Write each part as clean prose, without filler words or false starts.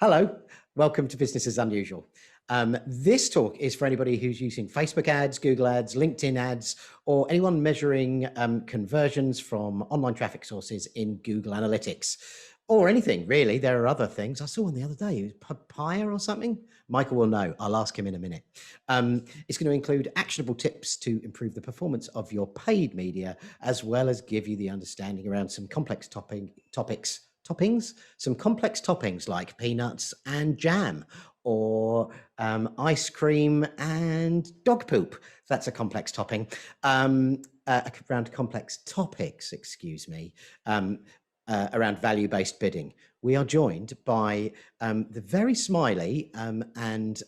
Hello, welcome to Business as Unusual. This talk is for anybody who's using Facebook ads, Google ads, LinkedIn ads, or anyone measuring conversions from online traffic sources in Google Analytics, or anything really. There are other things. I saw one the other day, it was Papaya or something. Michael will know. I'll ask him in a minute. It's going to include actionable tips to improve the performance of your paid media, as well as give you the understanding around some complex some complex toppings like peanuts and jam, or ice cream and dog poop. That's a complex topping. Around complex topics, excuse me, around value-based bidding. We are joined by the very smiley and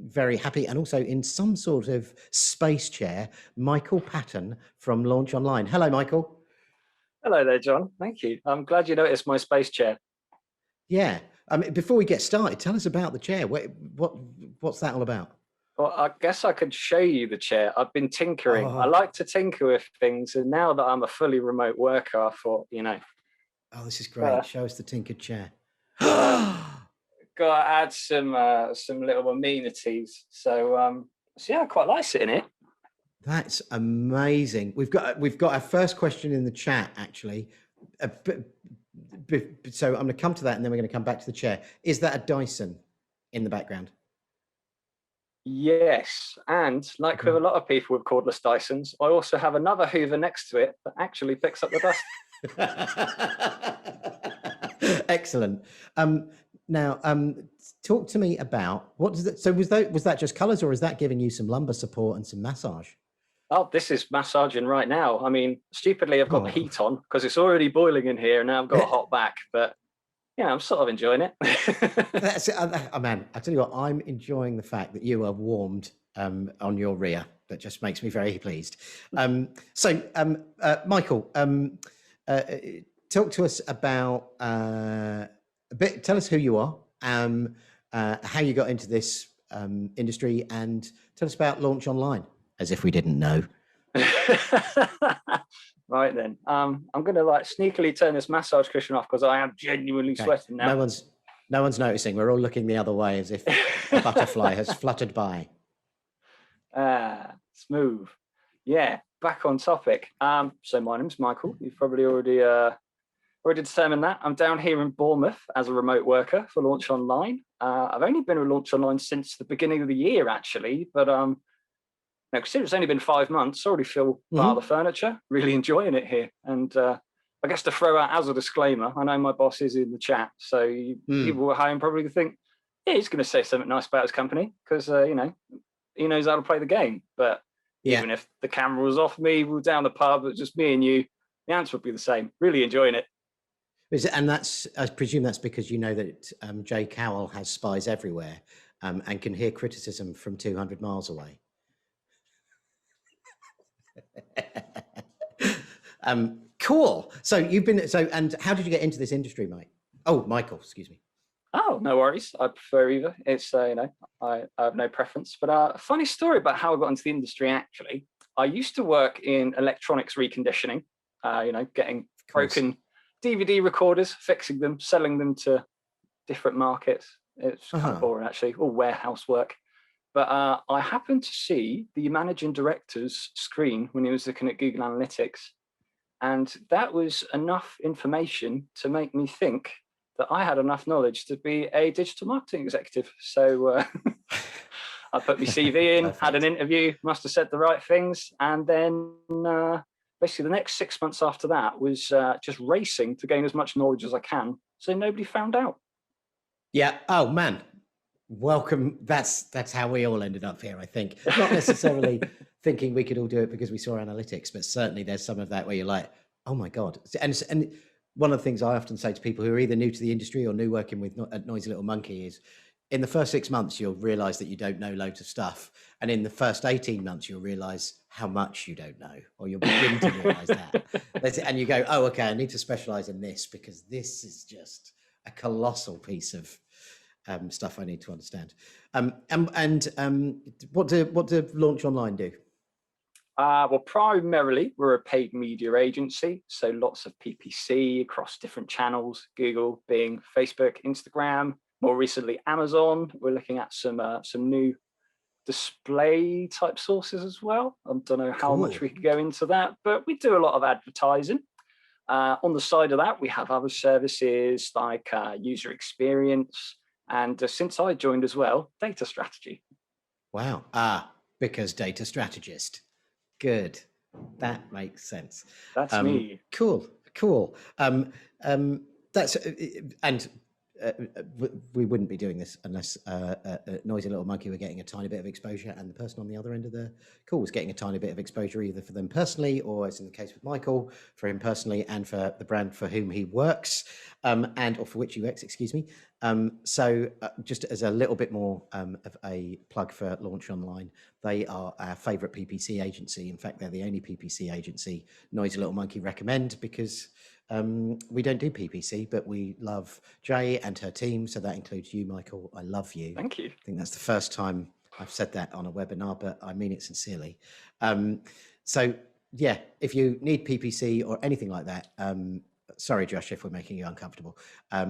very happy, and also in some sort of space chair, Michael Patton from Launch Online. Hello, Michael. Hello there, John. Thank you. I'm glad you noticed my space chair. Yeah. Before we get started, tell us about the chair. What's that all about? Well, I guess I could show you the chair. I've been tinkering. I like to tinker with things, and now that I'm a fully remote worker, I thought, Oh, this is great. Show us the tinkered chair. got to add some little amenities. So yeah, I quite like sitting here. That's amazing. We've got our first question in the chat actually. So I'm going to come to that, and then we're going to come back to the chair. Is that a Dyson in the background? Yes, and like with a lot of people with cordless Dysons, I also have another Hoover next to it that actually picks up the dust. Excellent. Now, talk to me about what does it? So was that just colours, or is that giving you some lumbar support and some massage? Oh, this is massaging right now. I mean, stupidly, I've got the heat on because it's already boiling in here, and now I've got a hot back. But yeah, I'm sort of enjoying it. That's oh, man, I tell you what, I'm enjoying the fact that you are warmed on your rear. That just makes me very pleased. Michael, talk to us about a bit. Tell us who you are, how you got into this industry, and tell us about Launch Online, as if we didn't know. Right then, I'm going to sneakily turn this massage cushion off because I am genuinely sweating now. No one's noticing. We're all looking the other way as if a butterfly has fluttered by. Smooth. Yeah, back on topic. So my name's Michael. You've probably already determined that. I'm down here in Bournemouth as a remote worker for Launch Online. I've only been with Launch Online since the beginning of the year, actually, but now, considering it's only been 5 months, I already feel part of the furniture, really enjoying it here. And I guess to throw out as a disclaimer, I know my boss is in the chat, so people at home probably think, yeah, he's going to say something nice about his company because, he knows how to play the game. But even if the camera was off me, we were down the pub, it was just me and you, the answer would be the same. Really enjoying it. And I presume that's because you know that Jay Cowell has spies everywhere and can hear criticism from 200 miles away. Cool. So and how did you get into this industry, Mike? Oh, Michael, excuse me. Oh, no worries. I prefer either. It's I have no preference. But a funny story about how I got into the industry. Actually, I used to work in electronics reconditioning. Getting broken DVD recorders, fixing them, selling them to different markets. It's kind of boring, actually, or warehouse work. But I happened to see the managing director's screen when he was looking at Google Analytics. And that was enough information to make me think that I had enough knowledge to be a digital marketing executive. So I put my CV in, had an interview, must have said the right things. And then basically the next 6 months after that was just racing to gain as much knowledge as I can so nobody found out. Yeah. Oh, man. Welcome. That's how we all ended up here, I think. Not necessarily thinking we could all do it because we saw analytics, but certainly there's some of that where you're like, oh my God. And one of the things I often say to people who are either new to the industry or new working with at Noisy Little Monkey is in the first 6 months, you'll realize that you don't know loads of stuff. And in the first 18 months, you'll realize how much you don't know, or you'll begin to realize that. And you go, oh, okay, I need to specialize in this because this is just a colossal piece of stuff I need to understand. What do Launch Online do? Well, primarily we're a paid media agency, so lots of PPC across different channels: Google, Bing, Facebook, Instagram, more recently Amazon. We're looking at some new display type sources as well. I don't know how much we could go into that, but we do a lot of advertising. On the side of that, we have other services like user experience, and since I joined as well, data strategy. Wow. Because data strategist. Good. That makes sense. That's me. Cool. That's and we wouldn't be doing this unless Noisy Little Monkey were getting a tiny bit of exposure, and the person on the other end of the call was getting a tiny bit of exposure, either for them personally, or as in the case with Michael, for him personally, and for the brand for whom he works, or for which he works, excuse me. So just as a little bit more of a plug for Launch Online, they are our favorite PPC agency. In fact, they're the only PPC agency Noisy Little Monkey recommend, because we don't do PPC, but we love Jay and her team. So that includes you, Michael. I love you. Thank you. I think that's the first time I've said that on a webinar, but I mean it sincerely. So yeah, if you need PPC or anything like that, sorry, Josh, if we're making you uncomfortable. I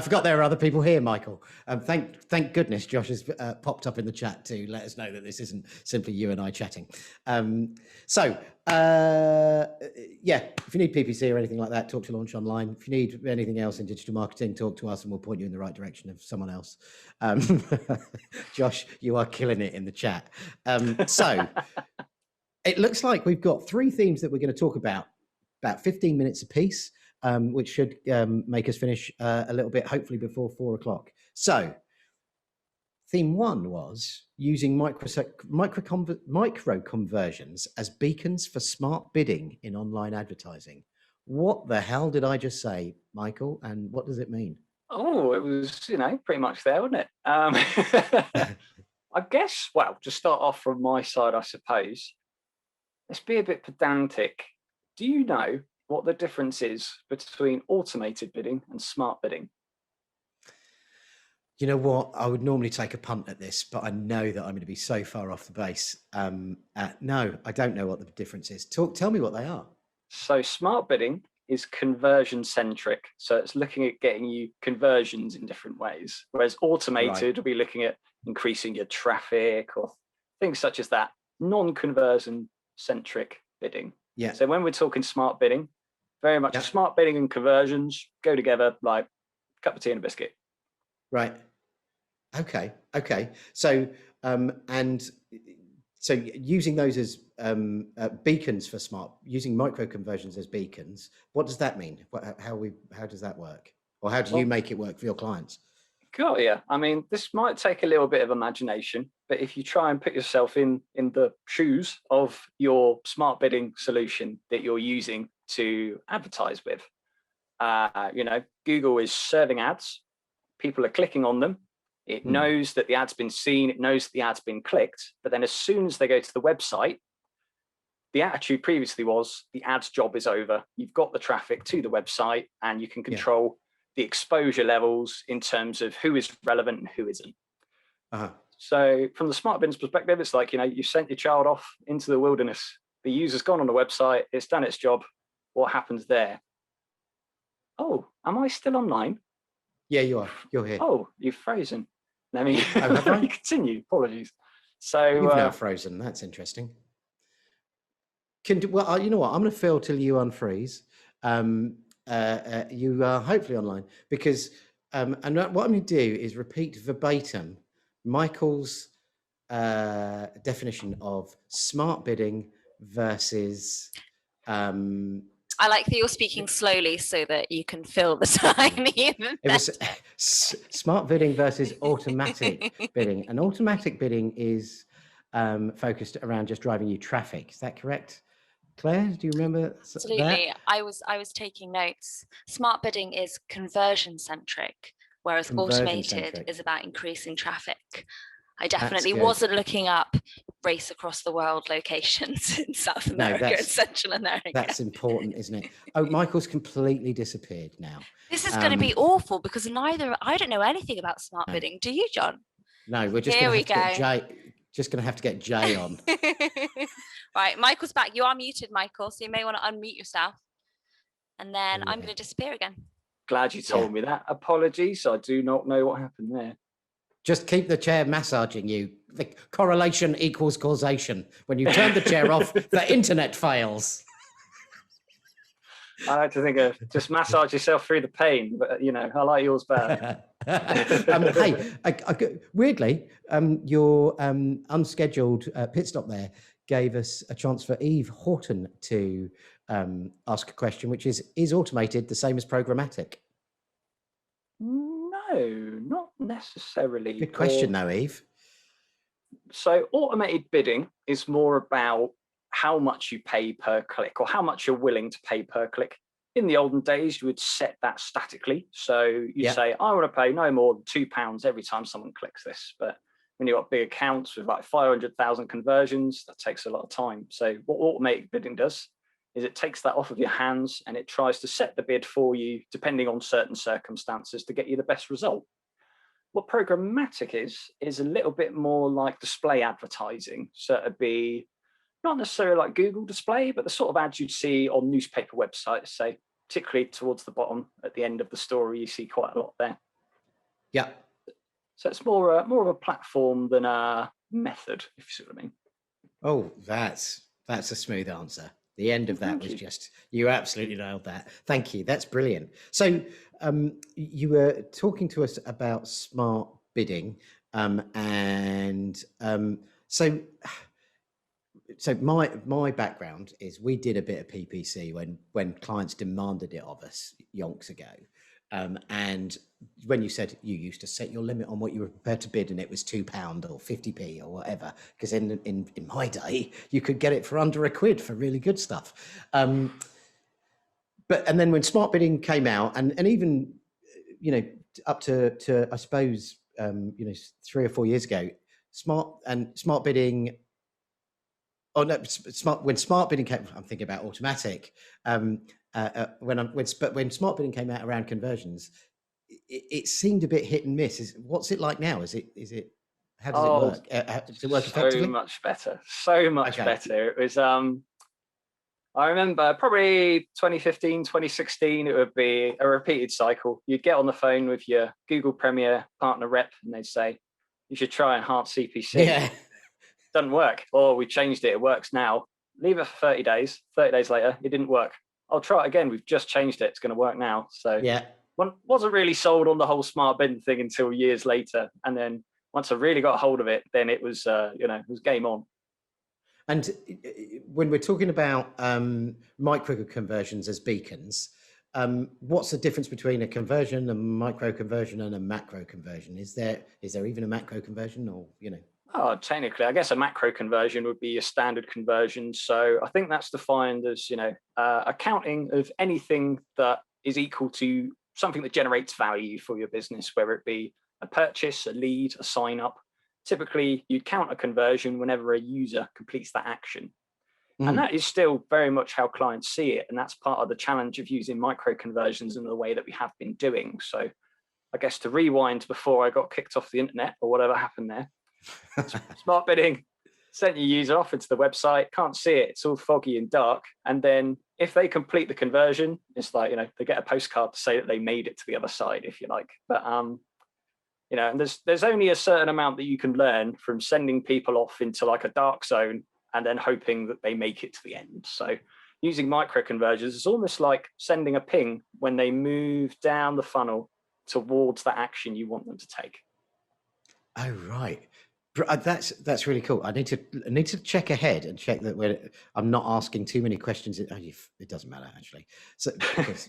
forgot there are other people here, Michael. Thank goodness Josh has popped up in the chat to let us know that this isn't simply you and I chatting. Yeah, if you need PPC or anything like that, talk to Launch Online. If you need anything else in digital marketing, talk to us and we'll point you in the right direction of someone else. Josh, you are killing it in the chat. So it looks like we've got 3 themes that we're going to talk about 15 minutes apiece, which should make us finish a little bit, hopefully before 4 o'clock. So theme 1 was using micro conversions as beacons for smart bidding in online advertising. What the hell did I just say, Michael? And what does it mean? Oh, it was, pretty much there, wasn't it? I guess, well, to start off from my side, I suppose, let's be a bit pedantic. Do you know what the difference is between automated bidding and smart bidding? You know what? I would normally take a punt at this, but I know that I'm going to be so far off the base. No, I don't know what the difference is. Tell me what they are. So smart bidding is conversion centric. So it's looking at getting you conversions in different ways. Whereas automated will be looking at increasing your traffic or things such as that. Non-conversion centric bidding. Yeah. So when we're talking smart bidding, very much smart bidding and conversions go together like a cup of tea and a biscuit. Right. Okay. So so using those as beacons for using micro conversions as beacons, what does that mean? How does that work? Or how do you make it work for your clients? Cool, yeah. I mean, this might take a little bit of imagination, but if you try and put yourself in the shoes of your smart bidding solution that you're using to advertise with, Google is serving ads, people are clicking on them, it knows that the ad's been seen, it knows that the ad's been clicked, but then as soon as they go to the website, the attitude previously was the ad's job is over. You've got the traffic to the website and you can control the exposure levels in terms of who is relevant and who isn't. So from the smart bidding's perspective, it's like, you sent your child off into the wilderness. The user's gone on the website, it's done its job. What happens there? Oh, am I still online? Yeah, you are. You're here. Oh, you've frozen. Let me continue. Apologies. So you've now frozen. That's interesting. Well, you know what? I'm going to fill till you unfreeze. You are hopefully online, because and what I'm going to do is repeat verbatim Michael's definition of smart bidding versus I like that you're speaking slowly so that you can fill the time even. It was smart bidding versus automatic bidding. And automatic bidding is focused around just driving you traffic. Is that correct? Claire, do you remember? Absolutely. That? I was taking notes. Smart bidding is conversion centric, whereas automated is about increasing traffic. I definitely wasn't looking up race across the world locations in South America and Central America. That's important, isn't it? Oh, Michael's completely disappeared now. This is going to be awful, because I don't know anything about smart bidding. Do you, John? No, we're just going to have to get Jay on. Right, Michael's back. You are muted, Michael, so you may want to unmute yourself. And then I'm going to disappear again. glad you told me that. Apologies, I do not know what happened there. Just keep the chair massaging you. The correlation equals causation. When you turn the chair off, the internet fails. I like to think of just massage yourself through the pain, but I like yours better. Hey, weirdly, your unscheduled pit stop there gave us a chance for Eve Horton to ask a question, which is automated the same as programmatic? No, not necessarily. Good question, though, Eve. So automated bidding is more about how much you pay per click or how much you're willing to pay per click. In the olden days, you would set that statically. So you say, I want to pay no more than £2 every time someone clicks this. But when you've got big accounts with like 500,000 conversions, that takes a lot of time. So what automated bidding does is it takes that off of your hands and it tries to set the bid for you, depending on certain circumstances, to get you the best result. What programmatic is a little bit more like display advertising. So it'd be not necessarily like Google display, but the sort of ads you'd see on newspaper websites, say, particularly towards the bottom at the end of the story, you see quite a lot there. Yeah. So it's more of a platform than a method, if you see what I mean. Oh, that's a smooth answer. The end of that was just, you absolutely nailed that. Thank you. That's brilliant. So you were talking to us about smart bidding. So my background is we did a bit of PPC when clients demanded it of us yonks ago. And when you said you used to set your limit on what you were prepared to bid and it was £2 or 50p or whatever, because in my day you could get it for under £1 for really good stuff. And then when smart bidding came out and even up to I suppose 3 or 4 years ago, smart bidding. Oh no! When smart bidding came, I'm thinking about automatic. When smart bidding came out around conversions, it seemed a bit hit and miss. What's it like now? Is it? How does it work? Does it work effectively? So much better. So much better. It was. I remember probably 2015, 2016. It would be a repeated cycle. You'd get on the phone with your Google Premier partner rep, and they'd say, "You should try enhanced CPC." Yeah. Doesn't work. Or we changed it. It works now. Leave it for 30 days. 30 days later, it didn't work. I'll try it again. We've just changed it. It's going to work now. So yeah, one wasn't really sold on the whole smart bidding thing until years later. And then once I really got hold of it, then it was, it was game on. And when we're talking about micro conversions as beacons, what's the difference between a conversion, a micro conversion, and a macro conversion? Is there even a macro conversion, or Oh, technically, I guess a macro conversion would be a standard conversion. So I think that's defined as, a counting of anything that is equal to something that generates value for your business, whether it be a purchase, a lead, a sign up. Typically, you'd count a conversion whenever a user completes that action. And that is still very much how clients see it. And that's part of the challenge of using micro conversions in the way that we have been doing. So I guess to rewind before I got kicked off the internet or whatever happened there, smart bidding sent your user off into the website, can't see it, it's all foggy and dark. And then if they complete the conversion, it's like, they get a postcard to say that they made it to the other side, if you like. But, and there's only a certain amount that you can learn from sending people off into like a dark zone and then hoping that they make it to the end. So using micro conversions is almost like sending a ping when they move down the funnel towards the action you want them to take. Oh, right. That's really cool. I need to check ahead and check that I'm not asking too many questions. It doesn't matter actually. So because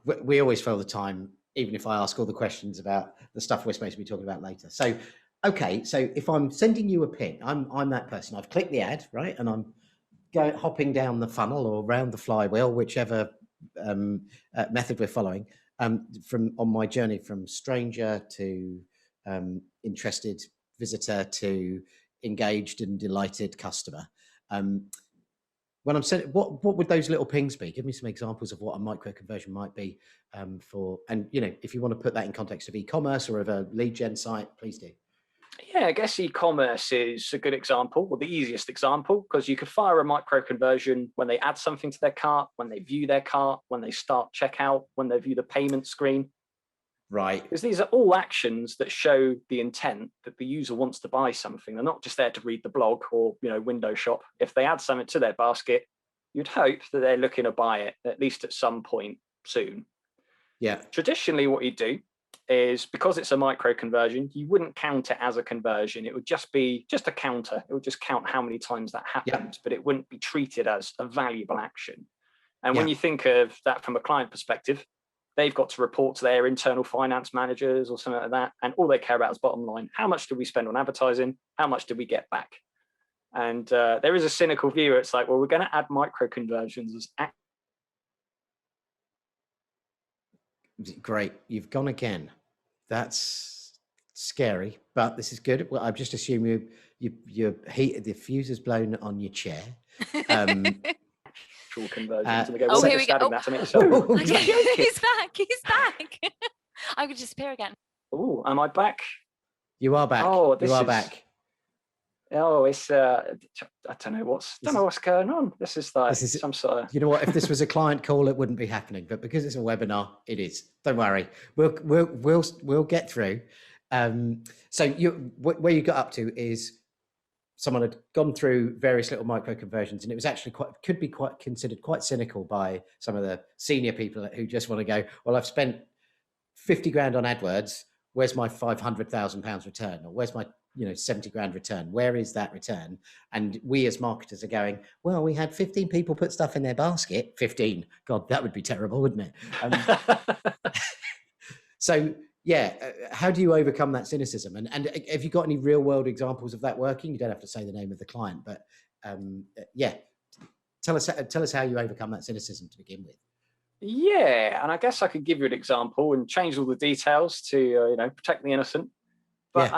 we always fill the time, even if I ask all the questions about the stuff we're supposed to be talking about later. So, okay. So if I'm sending you a ping, I'm that person. I've clicked the ad, right, and I'm hopping down the funnel or around the flywheel, whichever method we're following. On my journey from stranger to interested visitor to engaged and delighted customer. When I'm sending, what would those little pings be? Give me some examples of what a micro conversion might be for, and if you want to put that in context of e-commerce or of a lead gen site, please do. Yeah, I guess e-commerce is a good example, or the easiest example, because you could fire a micro conversion when they add something to their cart, when they view their cart, when they start checkout, when they view the payment screen. Right. Because these are all actions that show the intent that the user wants to buy something. They're not just there to read the blog or window shop. If they add something to their basket, you'd hope that they're looking to buy it at least at some point soon. Yeah. Traditionally, what you do is, because it's a micro conversion, you wouldn't count it as a conversion. It would just be a counter. It would just count how many times that happened, but it wouldn't be treated as a valuable action. And when you think of that from a client perspective, they've got to report to their internal finance managers or something like that. And all they care about is bottom line. How much did we spend on advertising? How much did we get back? And there is a cynical view. It's like, well, we're going to add micro conversions as Great. You've gone again. That's scary, but this is good. Well, I just assume your heat, the fuse is blown on your chair. Conversions. And they go, oh, here we go. That to me. So, he's back. He's back. I could disappear again. Oh, am I back? You are back. Oh, you are back. Oh, it's I don't know what's going on. This is some sort of. You know what? If this was a client call, it wouldn't be happening. But because it's a webinar, it is. Don't worry. We'll get through. So where you got up to is someone had gone through various little micro conversions, and it was actually could be considered quite cynical by some of the senior people who just want to go, well, I've spent 50 grand on AdWords. Where's my £500,000 return? Or where's my 70 grand return? Where is that return? And we as marketers are going, well, we had 15 people put stuff in their basket. 15. God, that would be terrible, wouldn't it? So yeah, how do you overcome that cynicism? And have you got any real world examples of that working? You don't have to say the name of the client, but yeah, tell us how you overcome that cynicism to begin with. Yeah, and I guess I could give you an example and change all the details to protect the innocent. But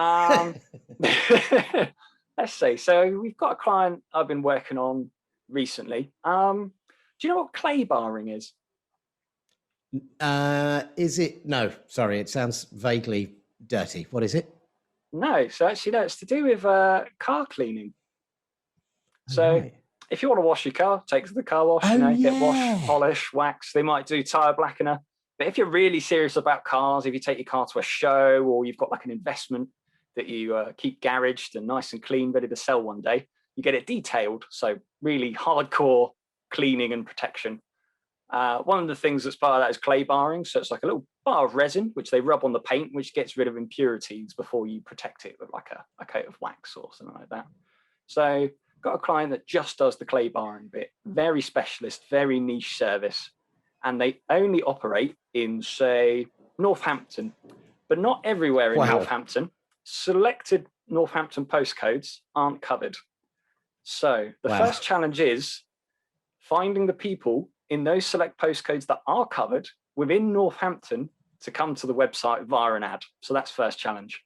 let's see. So we've got a client I've been working on recently. Do you know what clay barring is? Is it? No, sorry. It sounds vaguely dirty. What is it? No. So actually, no, it's to do with car cleaning. So if you want to wash your car, take it to the car wash, get wash, polish, wax. They might do tire blackener. But if you're really serious about cars, if you take your car to a show, or you've got like an investment that you keep garaged and nice and clean, ready to sell one day, you get it detailed. So really hardcore cleaning and protection. One of the things that's part of that is clay barring. So it's like a little bar of resin, which they rub on the paint, which gets rid of impurities before you protect it with like a coat of wax or something like that. So got a client that just does the clay barring bit, very specialist, very niche service. And they only operate in, say, Northampton, but not everywhere in Northampton. Selected Northampton postcodes aren't covered. So the first challenge is finding the people in those select postcodes that are covered within Northampton to come to the website via an ad. So that's first challenge.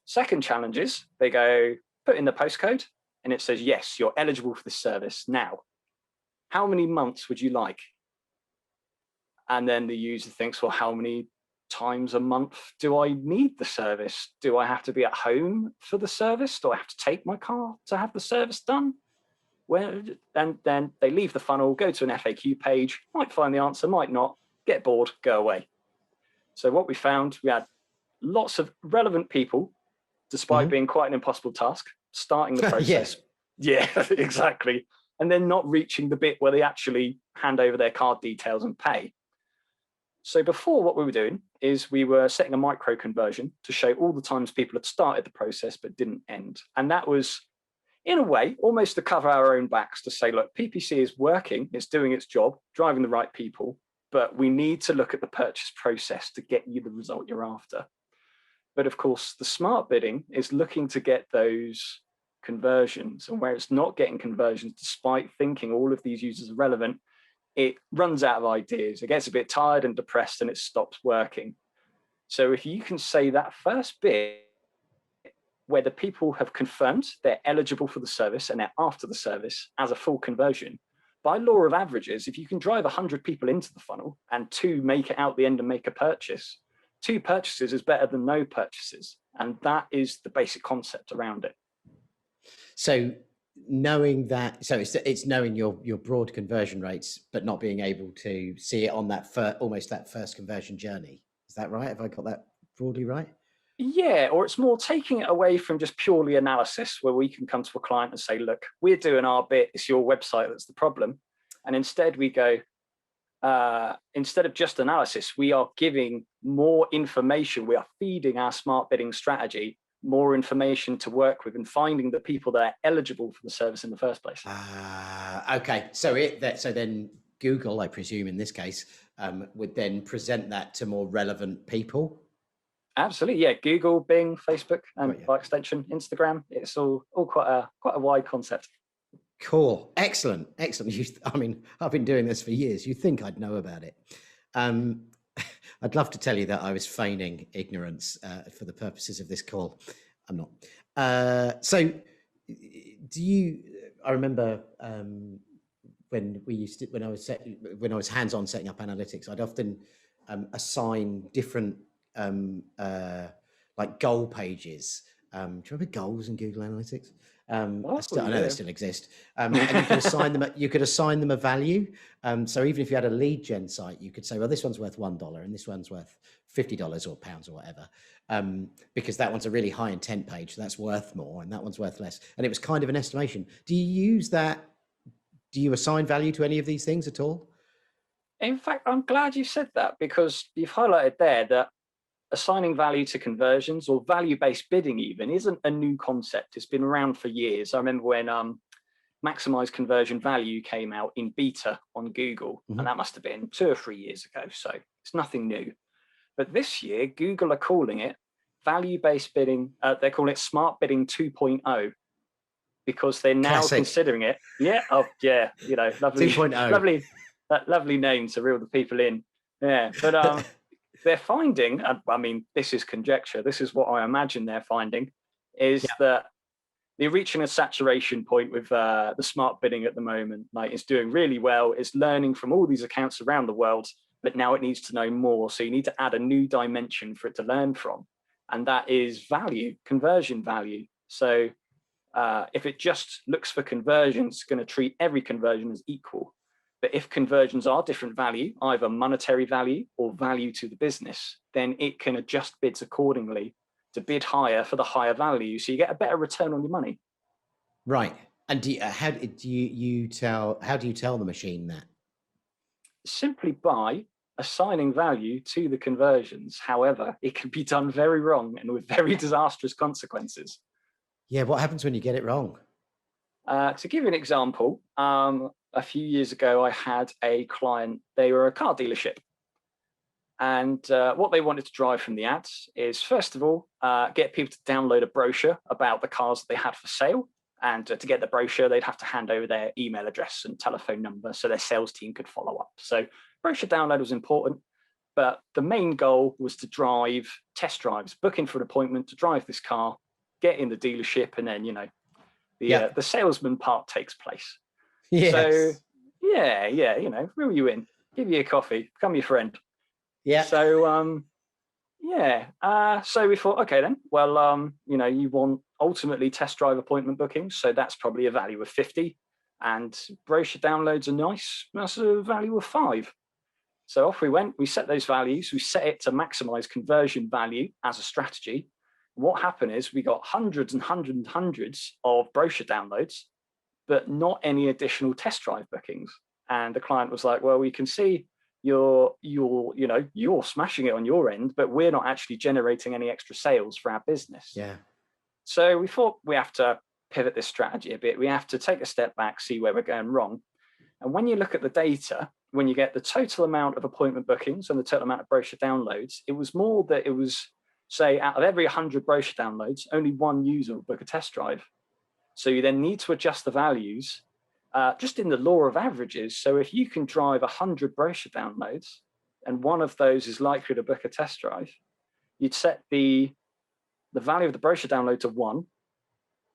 Second challenge is they go, put in the postcode, and it says, yes, you're eligible for this service. Now, how many months would you like? And then the user thinks, well, how many times a month do I need the service? Do I have to be at home for the service? Do I have to take my car to have the service done? Well, and then they leave the funnel, go to an FAQ page, might find the answer, might not, get bored, go away. So what we found, we had lots of relevant people, despite being quite an impossible task, starting the process. Yeah, exactly. And then not reaching the bit where they actually hand over their card details and pay. So before, what we were doing is we were setting a micro conversion to show all the times people had started the process but didn't end. And that was, in a way, almost to cover our own backs, to say, look, PPC is working, it's doing its job, driving the right people, but we need to look at the purchase process to get you the result you're after. But of course, the smart bidding is looking to get those conversions, and where it's not getting conversions, despite thinking all of these users are relevant, it runs out of ideas. It gets a bit tired and depressed, and it stops working. So if you can say that first bit, where the people have confirmed they're eligible for the service and they're after the service as a full conversion, by law of averages, if you can drive 100 people into the funnel and 2 make it out the end and make a purchase, 2 purchases is better than no purchases. And that is the basic concept around it. So knowing that, so it's knowing your broad conversion rates, but not being able to see it on that almost that first conversion journey. Is that right? Have I got that broadly right? Yeah, or it's more taking it away from just purely analysis, where we can come to a client and say, look, we're doing our bit, it's your website that's the problem. And instead we go, instead of just analysis, we are giving more information. We are feeding our smart bidding strategy more information to work with and finding the people that are eligible for the service in the first place. Okay, so then Google, I presume in this case, would then present that to more relevant people. Absolutely, yeah. Google, Bing, Facebook, and by extension, Instagram. It's all quite a wide concept. Cool, excellent. I mean, I've been doing this for years. You think I'd know about it? I'd love to tell you that I was feigning ignorance for the purposes of this call. I'm not. So, I remember when I was hands-on setting up analytics, I'd often assign different like goal pages. Do you remember goals in Google Analytics? I know they still exist. And you could assign them a value. So even if you had a lead gen site, you could say, well, this one's worth $1 and this one's worth $50 or pounds or whatever, because that one's a really high intent page, so that's worth more, and that one's worth less. And it was kind of an estimation. Do you use that? Do you assign value to any of these things at all? In fact, I'm glad you said that, because you've highlighted there that assigning value to conversions, or value-based bidding even, isn't a new concept. It's been around for years. I remember when Maximize Conversion Value came out in beta on Google, and that must have been 2 or 3 years ago. So it's nothing new. But this year, Google are calling it value-based bidding. They're calling it Smart Bidding 2.0, because they're now considering it. Yeah, you know, lovely, 2.0. lovely name to reel the people in. Yeah, but they're finding, I mean, this is conjecture, this is what I imagine they're finding, is that they're reaching a saturation point with the smart bidding at the moment. Like, it's doing really well, it's learning from all these accounts around the world, but now it needs to know more. So you need to add a new dimension for it to learn from. And that is value, conversion value. So if it just looks for conversions, it's going to treat every conversion as equal. But if conversions are different value, either monetary value or value to the business, then it can adjust bids accordingly to bid higher for the higher value. So you get a better return on your money. Right. And how do you tell the machine that? Simply by assigning value to the conversions. However, it can be done very wrong and with very disastrous consequences. Yeah. What happens when you get it wrong? To give you an example, a few years ago, I had a client. They were a car dealership. And what they wanted to drive from the ads is, first of all, get people to download a brochure about the cars that they had for sale. And to get the brochure, they'd have to hand over their email address and telephone number so their sales team could follow up. So brochure download was important. But the main goal was to drive test drives, book in for an appointment to drive this car, get in the dealership, and then, you know, the salesman part takes place. Yes. So yeah, you know, reel you in, give you a coffee, become your friend. Yeah. So so we thought, okay then, well, you know, you want ultimately test drive appointment bookings, so that's probably a value of 50, and brochure downloads are nice, that's a value of 5. So off we went, we set those values, we set it to maximize conversion value as a strategy. What happened is we got hundreds and hundreds and hundreds of brochure downloads, but not any additional test drive bookings. And the client was like, well, we can see you're smashing it on your end, but we're not actually generating any extra sales for our business. Yeah. So we thought we have to pivot this strategy a bit. We have to take a step back, see where we're going wrong. And when you look at the data, when you get the total amount of appointment bookings and the total amount of brochure downloads, it was more that it was, say, out of every 100 brochure downloads, only 1 user will book a test drive. So you then need to adjust the values just in the law of averages. So if you can drive 100 brochure downloads and one of those is likely to book a test drive, you'd set the value of the brochure download to 1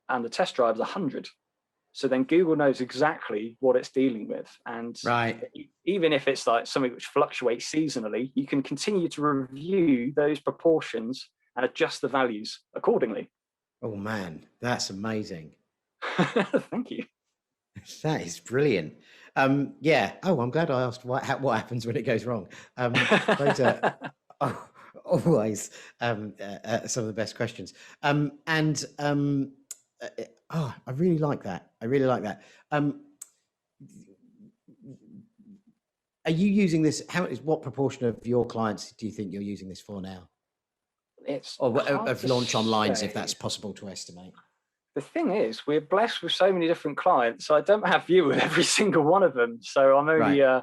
and the test drive is 100. So then Google knows exactly what it's dealing with. And even if it's like something which fluctuates seasonally, you can continue to review those proportions and adjust the values accordingly. Oh man, that's amazing. Thank you. That is brilliant. Yeah. Oh, I'm glad I asked what happens when it goes wrong. Those are always some of the best questions. I really like that. I really like that. Are you using this? What proportion of your clients do you think you're using this for now? It's of launch online, if that's possible to estimate. The thing is, we're blessed with so many different clients, so I don't have view of every single one of them. So I'm only, I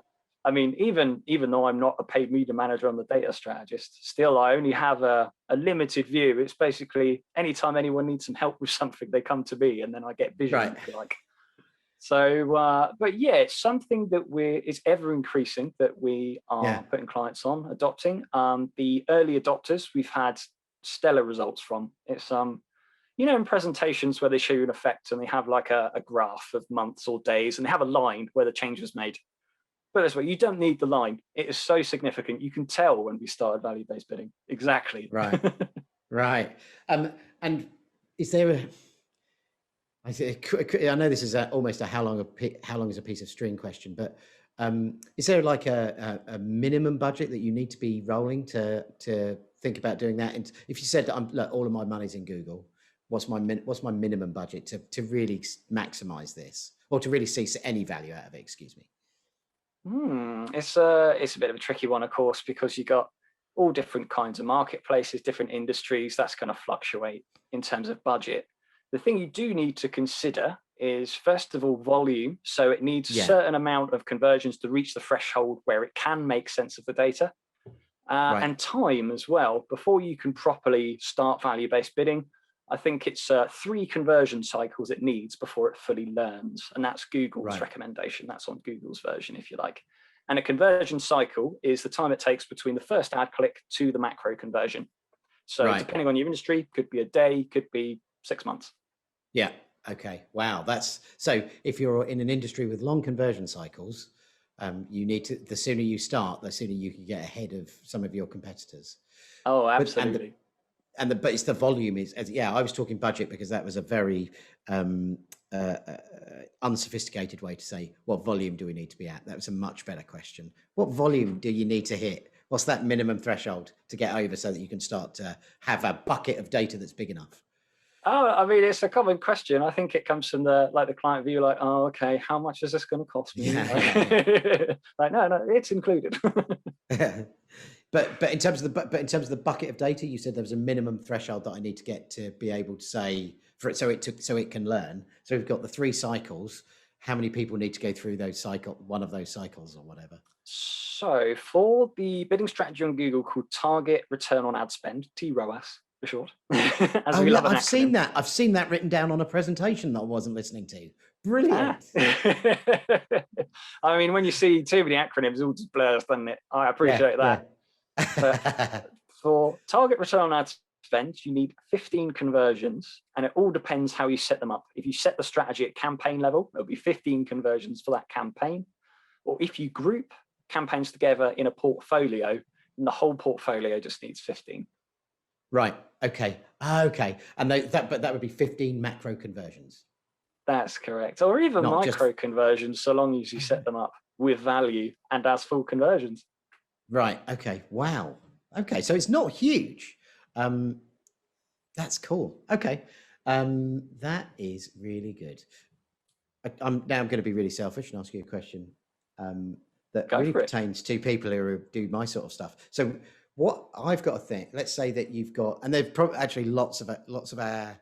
mean, even though I'm not a paid media manager, I'm the data strategist, still I only have a limited view. It's basically anytime anyone needs some help with something, they come to me, and then I get vision, if you like. So, but yeah, it's something that it's ever increasing that we are putting clients on, adopting. The early adopters, we've had stellar results from. It's you know, in presentations where they show you an effect and they have like a graph of months or days and they have a line where the change was made. But this way, you don't need the line. It is so significant. You can tell when we started value-based bidding. Exactly. Right. Right. And is there I know this is almost a how long is a piece of string question, but is there like a minimum budget that you need to be rolling to think about doing that? And if you said that look, all of my money's in Google, what's my minimum budget to really maximize this, or to really see any value out of it? Excuse me. It's a bit of a tricky one, of course, because you got all different kinds of marketplaces, different industries. That's going to fluctuate in terms of budget. The thing you do need to consider is, first of all, volume. So it needs a certain amount of conversions to reach the threshold where it can make sense of the data, and time as well. Before you can properly start value-based bidding, I think it's 3 conversion cycles it needs before it fully learns. And that's Google's recommendation. That's on Google's version, if you like. And a conversion cycle is the time it takes between the first ad click to the macro conversion. So depending on your industry, could be a day, could be 6 months. Yeah. Okay. Wow. So if you're in an industry with long conversion cycles, you need to, the sooner you start, the sooner you can get ahead of some of your competitors. Oh, absolutely. But it's the volume I was talking budget because that was a very unsophisticated way to say what volume do we need to be at. That was a much better question. What volume do you need to hit? What's that minimum threshold to get over so that you can start to have a bucket of data that's big enough? Oh, I mean, it's a common question. I think it comes from the client view, like, oh, okay, how much is this going to cost me? Like, no, it's included. But in terms of the bucket of data, you said there was a minimum threshold that I need to get to be able to say for it, so it can learn. So we've got the 3 cycles. How many people need to go through one of those cycles or whatever? So for the bidding strategy on Google called Target Return on Ad Spend, TROAS for short. I've seen that. I've seen that written down on a presentation that I wasn't listening to. Brilliant. I mean, when you see too many acronyms, it all just blurs, doesn't it? I appreciate that. But for target return on ad spend, you need 15 conversions, and it all depends how you set them up. If you set the strategy at campaign level, there'll be 15 conversions for that campaign. Or if you group campaigns together in a portfolio, then the whole portfolio just needs 15. Right. Okay. And that would be 15 macro conversions. That's correct. Or even micro conversions, so long as you set them up with value and as full conversions. Right. Okay. Wow. Okay. So it's not huge. That's cool. Okay. That is really good. I'm going to be really selfish and ask you a question that really pertains to people who do my sort of stuff. So what I've got to think, let's say that you've got, and there's probably actually lots of our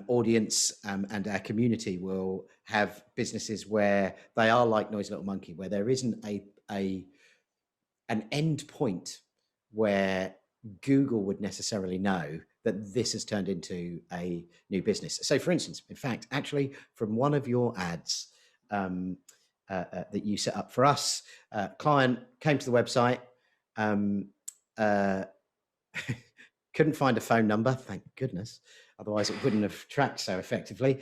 audience and our community will have businesses where they are like Noisy Little Monkey, where there isn't an end point where Google would necessarily know that this has turned into a new business. So for instance, in fact, actually from one of your ads that you set up for us, client came to the website, couldn't find a phone number, thank goodness. Otherwise, it wouldn't have tracked so effectively.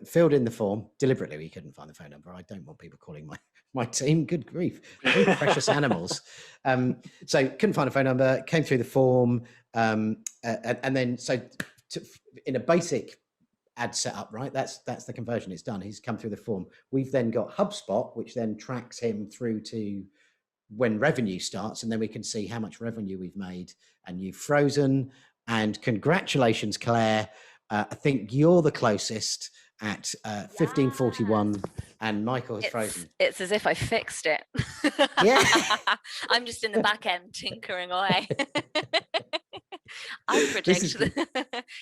Filled in the form deliberately. We couldn't find the phone number. I don't want people calling my team. Good grief, precious animals. So couldn't find a phone number. Came through the form, and then in a basic ad setup, right? That's the conversion. It's done. He's come through the form. We've then got HubSpot, which then tracks him through to when revenue starts, and then we can see how much revenue we've made. And you've frozen. And congratulations, Claire. I think you're the closest at 1541, and Michael has frozen. It's as if I fixed it. Yeah. I'm just in the back end tinkering away. I predict.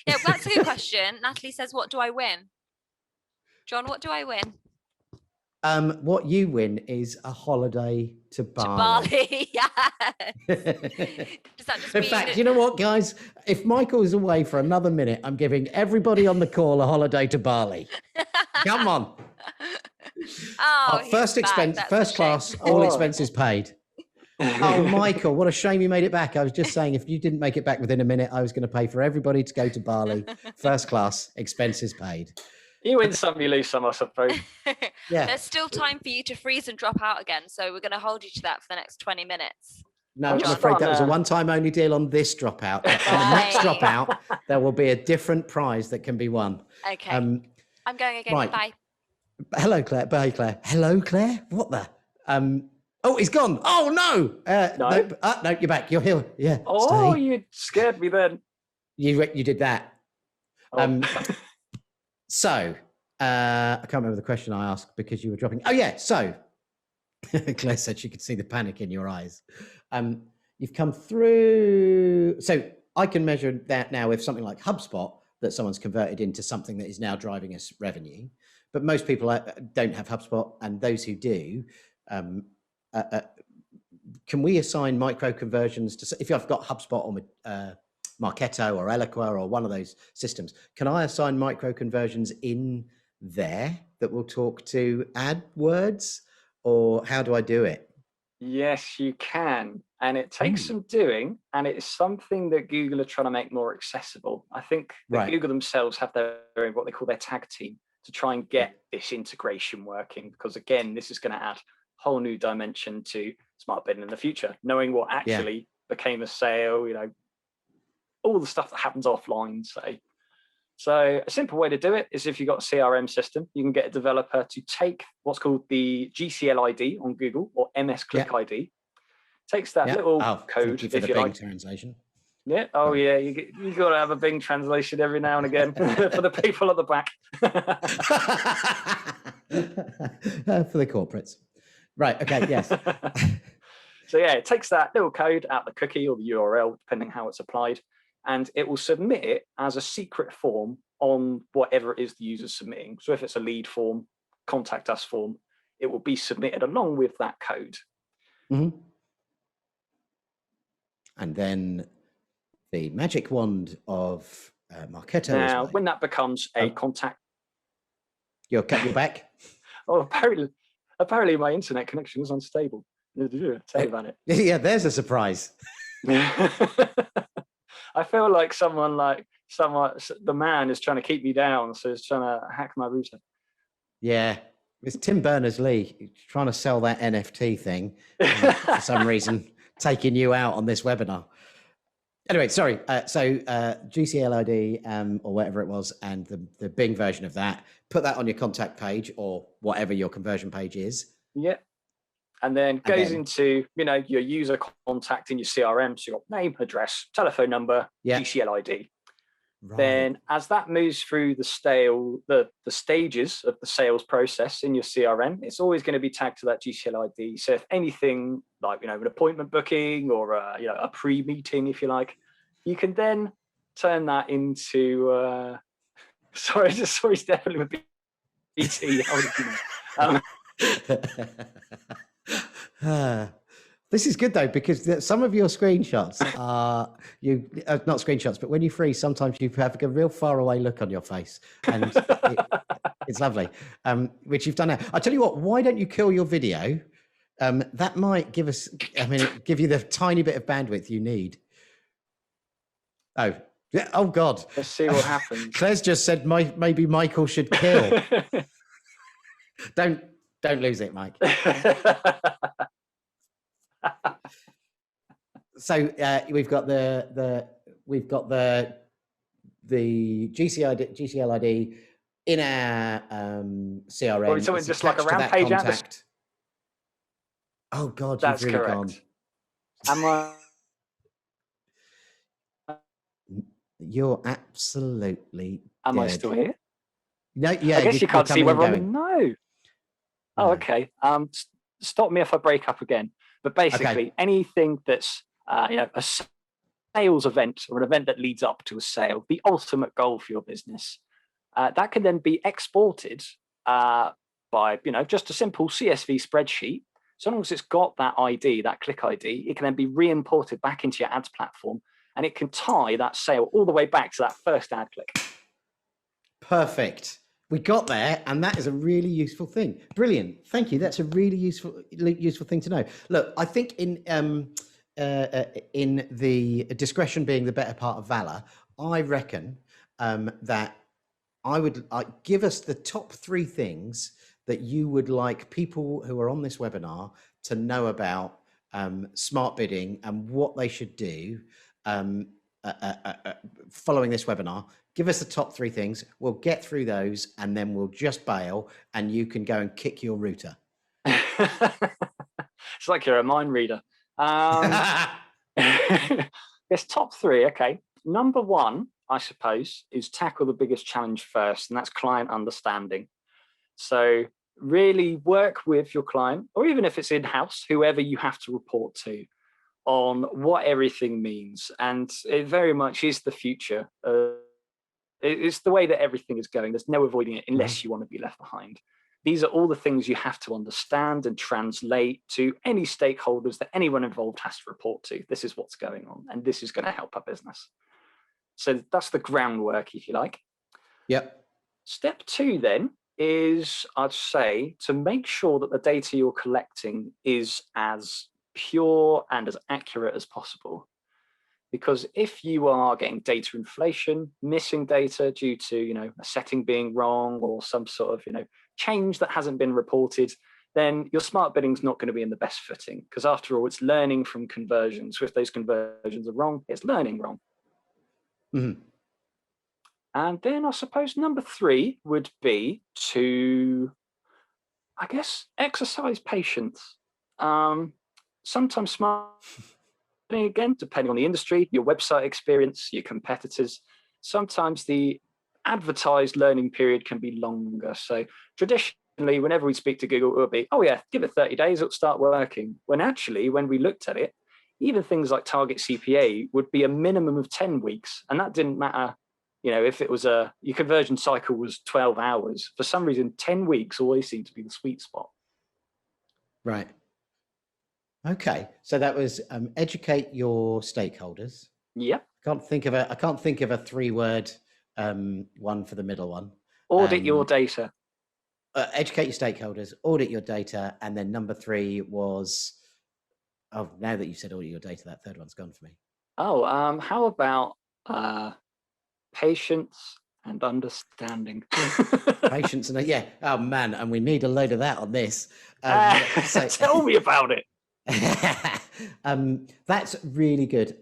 Yeah, that's a good question. Natalie says, what do I win? John, what do I win? What you win is a holiday to Bali. To Bali, yes. Does that just In mean fact, you know what, guys? If Michael is away for another minute, I'm giving everybody on the call a holiday to Bali. Come on. Oh, first class, all expenses paid. Oh, Michael, what a shame you made it back. I was just saying, if you didn't make it back within a minute, I was going to pay for everybody to go to Bali. First class, expenses paid. You win some, you lose some, I suppose. Yeah. There's still time for you to freeze and drop out again, so we're going to hold you to that for the next 20 minutes. No, I'm afraid that was a one-time only deal on this dropout. On the next dropout, there will be a different prize that can be won. Okay. I'm going again. Right. Bye. Hello, Claire. Bye, Claire. Hello, Claire. What the? Oh, he's gone. Oh no. No. No, you're back. You're here. Yeah. Oh, stay. you scared me then. You did that. Oh. So, I can't remember the question I asked because you were dropping. Oh, yeah. So, Claire said she could see the panic in your eyes. You've come through. So, I can measure that now with something like HubSpot that someone's converted into something that is now driving us revenue. But most people don't have HubSpot, and those who do, can we assign micro conversions to, if I've got HubSpot or Marketo or Eloqua or one of those systems, can I assign micro conversions in there that will talk to AdWords, or how do I do it? Yes, you can. And it takes some doing, and it's something that Google are trying to make more accessible. I think that Google themselves have their what they call their tag team to try and get this integration working, because again, this is going to add a whole new dimension to smart bidding in the future, knowing what actually became a sale, all the stuff that happens offline, say. So a simple way to do it is, if you've got a CRM system, you can get a developer to take what's called the GCL ID on Google, or MS Click ID. Takes that little code, if you like. Translation. Yeah. Oh, yeah. You got to have a Bing translation every now and again for the people at the back. For the corporates. Right. Okay. Yes. So yeah, it takes that little code out the cookie or the URL, depending how it's applied, and it will submit it as a secret form on whatever it is the user's submitting. So if it's a lead form, contact us form, it will be submitted along with that code. Mm-hmm. And then the magic wand of Marketo. Now, when that becomes a contact, you're back. Oh, apparently my internet connection was unstable. Tell you about it. Yeah, there's a surprise. I feel like the man is trying to keep me down, so he's trying to hack my router. Yeah, it's Tim Berners-Lee trying to sell that NFT thing for some reason, taking you out on this webinar. Anyway, sorry. So GCL ID or whatever it was, and the Bing version of that, put that on your contact page or whatever your conversion page is. Yeah. And then goes into, your user contact in your CRM. So you've got name, address, telephone number, GCL ID. Right. Then as that moves through the stages of the sales process in your CRM, it's always going to be tagged to that GCL ID. So if anything like, an appointment booking or, a pre-meeting, if you like, you can then turn that into, sorry, I just saw he's definitely with BT. This is good though, because some of your screenshots are not screenshots, but when you freeze, sometimes you have a real far away look on your face, and it's lovely, which you've done now. I tell you what, why don't you kill your video? That might give you the tiny bit of bandwidth you need. Oh, Yeah. Oh God. Let's see what happens. Claire's just said maybe Michael should kill. Don't lose it, Mike. So we've got the GCL ID in our CRM. Or something just like a rampage contact. Oh God, that's you've really correct. gone. You're absolutely Am dead. I still here? No, yeah. I guess you can't see whether I'm no. Oh, okay. Stop me if I break up again. But basically, anything that's a sales event or an event that leads up to a sale, the ultimate goal for your business, that can then be exported by just a simple CSV spreadsheet. So long as it's got that ID, that click ID, it can then be re-imported back into your ads platform, and it can tie that sale all the way back to that first ad click. Perfect. We got there, and that is a really useful thing. Brilliant. Thank you. That's a really useful thing to know. Look, I think in the discretion being the better part of valor, I reckon that I would give us the top 3 things that you would like people who are on this webinar to know about smart bidding and what they should do following this webinar. Give us the top 3 things. We'll get through those, and then we'll just bail, and you can go and kick your router. It's like you're a mind reader. It's top 3. Okay. Number 1, I suppose, is tackle the biggest challenge first, and that's client understanding. So really work with your client, or even if it's in-house, whoever you have to report to, on what everything means. And it very much is the future. It's the way that everything is going. There's no avoiding it unless you want to be left behind. These are all the things you have to understand and translate to any stakeholders that anyone involved has to report to. This is what's going on, and this is going to help our business. So that's the groundwork, if you like. Yep. Step 2 then is, I'd say, to make sure that the data you're collecting is as pure and as accurate as possible. Because if you are getting data inflation, missing data due to a setting being wrong or some sort of change that hasn't been reported, then your smart bidding is not going to be in the best footing. Because after all, it's learning from conversions. So if those conversions are wrong, it's learning wrong. Mm-hmm. And then I suppose number 3 would be to, I guess, exercise patience. Sometimes smart, again, depending on the industry, your website experience, your competitors, sometimes the advertised learning period can be longer. So traditionally, whenever we speak to Google, it will be, oh yeah, give it 30 days, it'll start working. When actually, when we looked at it, even things like target CPA would be a minimum of 10 weeks. And that didn't matter, if it was your conversion cycle was 12 hours. For some reason, 10 weeks always seemed to be the sweet spot. Right. Okay, so that was educate your stakeholders. Yep. I can't think of a 3-word one for the middle one. Audit your data. Educate your stakeholders, audit your data, and then number 3 was, now that you said audit your data, that third one's gone for me. Oh, how about patience and understanding? Patience and oh man, and we need a load of that on this. Tell me about it. That's really good.